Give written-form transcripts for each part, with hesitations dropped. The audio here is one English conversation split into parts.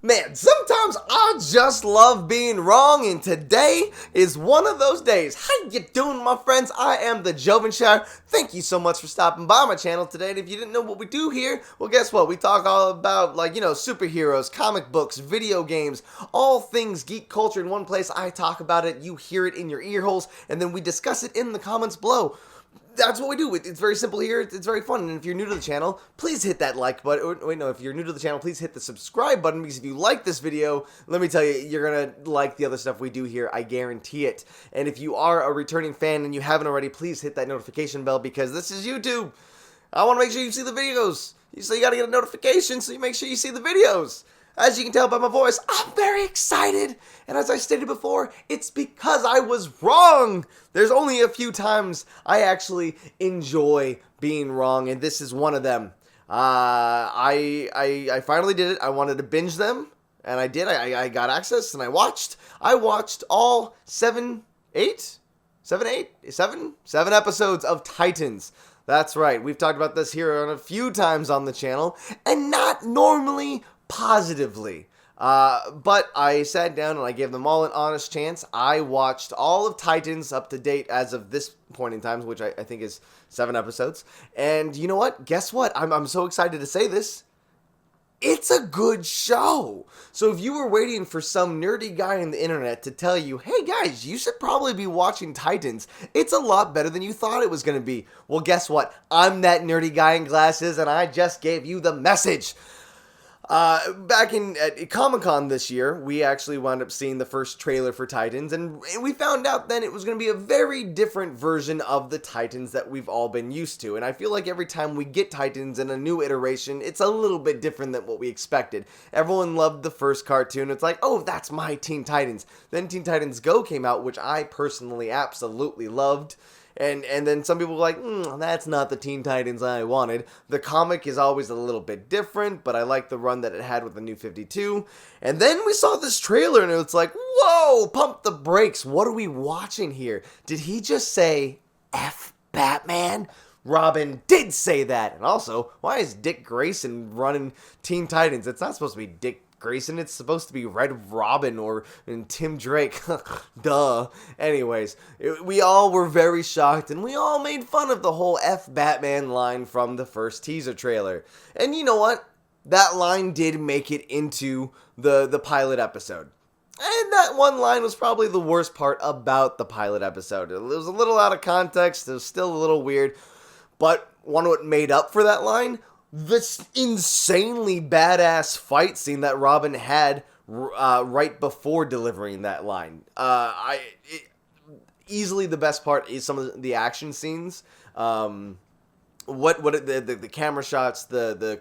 Man, sometimes I just love being wrong, and today is one of those days. How you doing, my friends? I am the Jovenshire. Thank you so much for stopping by my channel today, and if you didn't know what we do here, well, guess what? We talk all about, superheroes, comic books, video games, all things geek culture in one place. I talk about it, you hear it in your ear holes, and then we discuss it in the comments below. That's what we do. It's very simple here. It's very fun. And if you're new to the channel, please hit that like button. Wait, no, if you're new to the channel, please hit the subscribe button, because if you like this video, let me tell you, you're going to like the other stuff we do here. I guarantee it. And if you are a returning fan and you haven't already, please hit that notification bell, because this is YouTube. I want to make sure you see the videos. So you got to get a notification, so you make sure you see the videos. As you can tell by my voice, I'm very excited. And as I stated before, it's because I was wrong. There's only a few times I actually enjoy being wrong, and this is one of them. I finally did it. I wanted to binge them, and I did. I got access, and I watched all seven episodes of Titans. That's right. We've talked about this here on a few times on the channel, and not normally positively. But I sat down and I gave them all an honest chance. I watched all of Titans up to date as of this point in time, which I think is 7 episodes. And you know what? Guess what? I'm so excited to say this. It's a good show. So if you were waiting for some nerdy guy on the internet to tell you, hey guys, you should probably be watching Titans, it's a lot better than you thought it was going to be. Well, guess what? I'm that nerdy guy in glasses, and I just gave you the message. Back at Comic-Con this year, we actually wound up seeing the first trailer for Titans, and we found out then it was going to be a very different version of the Titans that we've all been used to. And I feel like every time we get Titans in a new iteration, it's a little bit different than what we expected. Everyone loved the first cartoon. It's like, oh, that's my Teen Titans. Then Teen Titans Go came out, which I personally absolutely loved. And then some people were like, that's not the Teen Titans I wanted. The comic is always a little bit different, but I like the run that it had with the New 52. And then we saw this trailer, and it's like, whoa, pump the brakes. What are we watching here? Did he just say, F Batman? Robin did say that. And also, why is Dick Grayson running Teen Titans? It's not supposed to be Dick Grayson, it's supposed to be Red Robin or Tim Drake. Duh. Anyways, we all were very shocked, and we all made fun of the whole F Batman line from the first teaser trailer. And you know what? That line did make it into the pilot episode. And that one line was probably the worst part about the pilot episode. It was a little out of context, it was still a little weird, but what made up for that line? This insanely badass fight scene that Robin had right before delivering that line. Easily the best part is some of the action scenes. The camera shots, the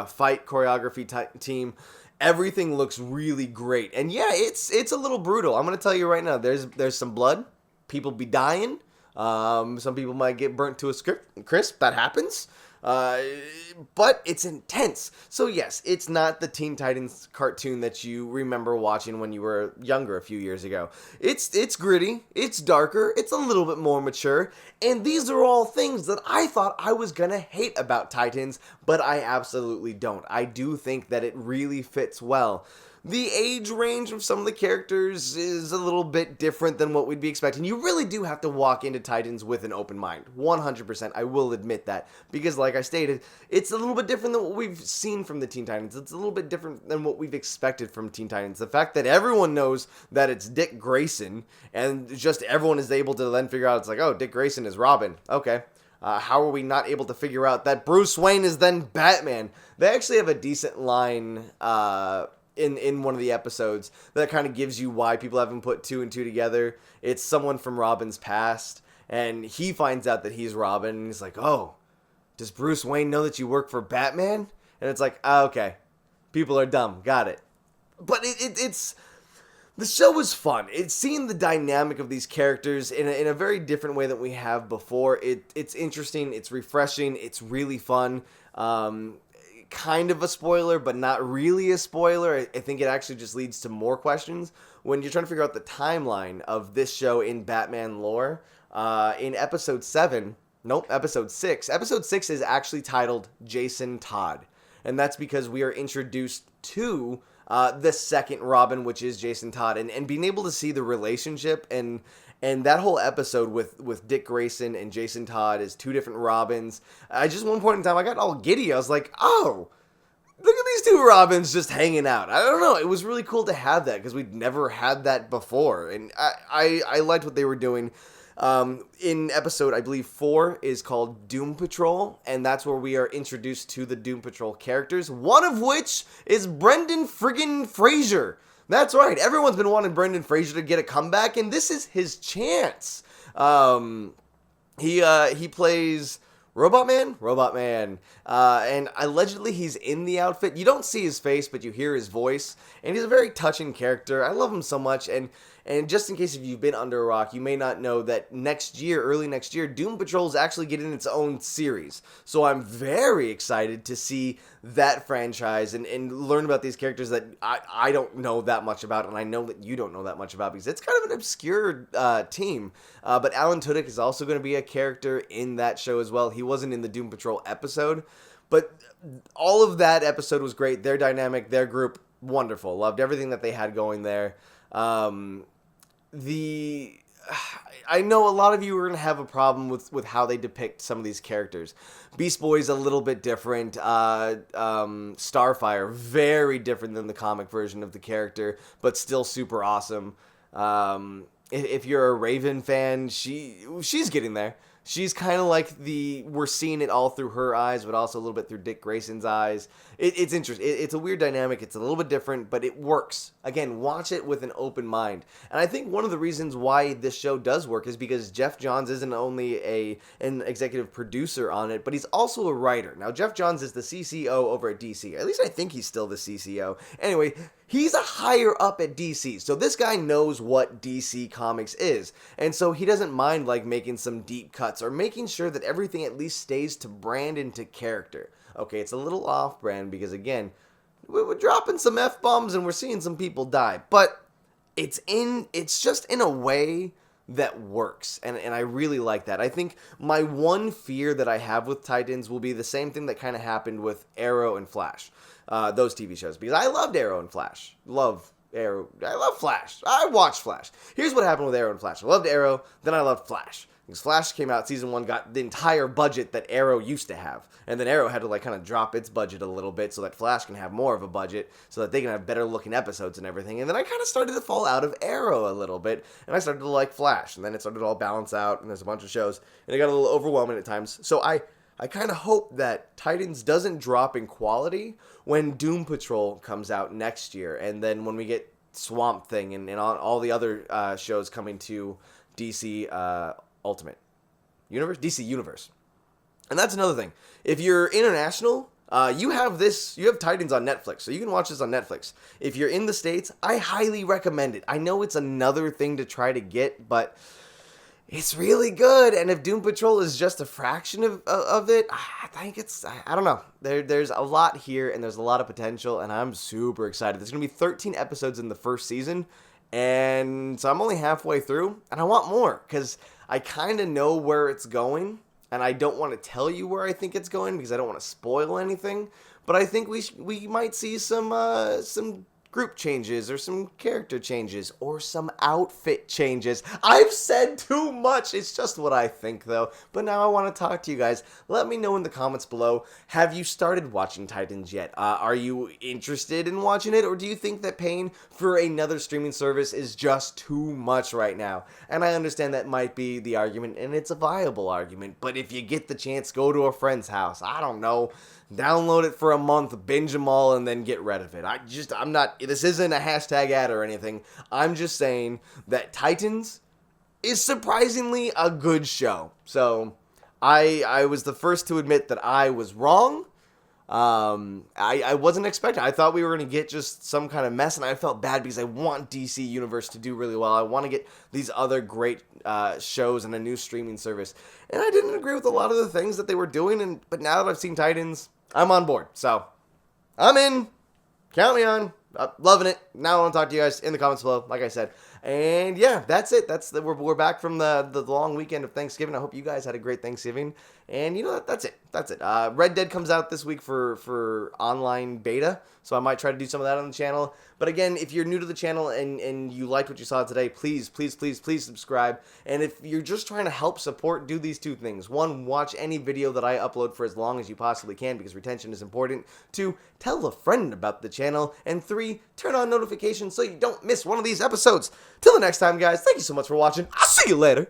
fight choreography team, everything looks really great. And yeah, it's a little brutal. I'm gonna tell you right now. There's some blood. People be dying. Some people might get burnt to a crisp. That happens. But it's intense. So yes, it's not the Teen Titans cartoon that you remember watching when you were younger a few years ago. It's gritty, it's darker, it's a little bit more mature, and these are all things that I thought I was gonna hate about Titans, but I absolutely don't. I do think that it really fits well. The age range of some of the characters is a little bit different than what we'd be expecting. You really do have to walk into Titans with an open mind. 100%, I will admit that. Because like I stated, it's a little bit different than what we've seen from the Teen Titans. It's a little bit different than what we've expected from Teen Titans. The fact that everyone knows that it's Dick Grayson, and just everyone is able to then figure out, it's like, oh, Dick Grayson is Robin. Okay. How are we not able to figure out that Bruce Wayne is then Batman? They actually have a decent line, in one of the episodes that kind of gives you why people haven't put 2 and 2 together. It's someone from Robin's past, and he finds out that he's Robin, and he's like, oh, does Bruce Wayne know that you work for Batman? And it's like, okay, people are dumb, got it. But it's the show was fun. It's seeing the dynamic of these characters in a very different way than we have before. It's interesting, it's refreshing, it's really fun. Kind of a spoiler, but not really a spoiler. I think it actually just leads to more questions when you're trying to figure out the timeline of this show in Batman lore. In episode 6. Episode 6 is actually titled Jason Todd, and that's because we are introduced to the second Robin, which is Jason Todd, and being able to see the relationship and that whole episode with Dick Grayson and Jason Todd as two different Robins. I just one point in time I got all giddy. I was like, oh, look at these two Robins just hanging out. I don't know. It was really cool to have that because we'd never had that before. And I liked what they were doing. In episode, I believe 4 is called Doom Patrol. And that's where we are introduced to the Doom Patrol characters. One of which is Brendan friggin' Fraser. That's right. Everyone's been wanting Brendan Fraser to get a comeback. And this is his chance. He plays Robot Man, and allegedly he's in the outfit. You don't see his face, but you hear his voice, and he's a very touching character. I love him so much, and just in case if you've been under a rock, you may not know that early next year, Doom Patrol is actually getting its own series. So I'm very excited to see that franchise and learn about these characters that I don't know that much about, and I know that you don't know that much about because it's kind of an obscure team. But Alan Tudyk is also going to be a character in that show as well. He wasn't in the Doom Patrol episode, but all of that episode was great. Their dynamic, their group, wonderful. Loved everything that they had going there. I know a lot of you are going to have a problem with how they depict some of these characters. Beast Boy's a little bit different. Starfire, very different than the comic version of the character, but still super awesome. If you're a Raven fan, she's getting there. She's kind of like we're seeing it all through her eyes, but also a little bit through Dick Grayson's eyes. It's interesting. It's a weird dynamic. It's a little bit different, but it works. Again, watch it with an open mind. And I think one of the reasons why this show does work is because Jeff Johns isn't only an executive producer on it, but he's also a writer. Now, Jeff Johns is the CCO over at DC. At least I think he's still the CCO. Anyway, he's a higher up at DC, so this guy knows what DC Comics is, and so he doesn't mind like making some deep cuts or making sure that everything at least stays to brand and to character. Okay, it's a little off-brand because again, we're dropping some F-bombs and we're seeing some people die, but it's just in a way that works, and I really like that. I think my one fear that I have with Titans will be the same thing that kind of happened with Arrow and Flash. Those TV shows, because I loved Arrow and Flash. Love Arrow. I love Flash. I watched Flash. Here's what happened with Arrow and Flash. I loved Arrow, then I loved Flash. Because Flash came out, season 1 got the entire budget that Arrow used to have. And then Arrow had to like kind of drop its budget a little bit so that Flash can have more of a budget, so that they can have better looking episodes and everything. And then I kind of started to fall out of Arrow a little bit, and I started to like Flash. And then it started to all balance out, and there's a bunch of shows, and it got a little overwhelming at times. So I kind of hope that Titans doesn't drop in quality when Doom Patrol comes out next year, and then when we get Swamp Thing and all the other shows coming to DC Ultimate Universe, DC Universe. And that's another thing. If you're international, you have Titans on Netflix, so you can watch this on Netflix. If you're in the States, I highly recommend it. I know it's another thing to try to get, but it's really good, and if Doom Patrol is just a fraction of it, I think I don't know. There's a lot here, and there's a lot of potential, and I'm super excited. There's going to be 13 episodes in the first season, and so I'm only halfway through, and I want more, because I kind of know where it's going, and I don't want to tell you where I think it's going, because I don't want to spoil anything, but I think we might see some group changes or some character changes or some outfit changes. I've said too much. It's just what I think, though. But now I want to talk to you guys. Let me know in the comments below. Have you started watching Titans yet? Are you interested in watching it, or do you think that paying for another streaming service is just too much right now? And I understand that might be the argument, and it's a viable argument, but if you get the chance, go to a friend's house. I don't know. Download it for a month, binge them all, and then get rid of it. I'm not, this isn't a hashtag ad or anything. I'm just saying that Titans is surprisingly a good show. So, I was the first to admit that I was wrong. I wasn't expecting. I thought we were going to get just some kind of mess, and I felt bad because I want DC Universe to do really well. I want to get these other great shows and a new streaming service. And I didn't agree with a lot of the things that they were doing, but now that I've seen Titans, I'm on board. So, I'm in. Count me on. I'm loving it. Now I want to talk to you guys in the comments below. Like I said, And yeah, that's it. We're back from the long weekend of Thanksgiving. I hope you guys had a great Thanksgiving. And you know what? That's it. That's it. Red Dead comes out this week for online beta, so I might try to do some of that on the channel. But again, if you're new to the channel and you liked what you saw today, please subscribe. And if you're just trying to help support, do these two things. One, watch any video that I upload for as long as you possibly can, because retention is important. Two, tell a friend about the channel. And three, turn on notifications so you don't miss one of these episodes. Till the next time, guys, thank you so much for watching. I'll see you later.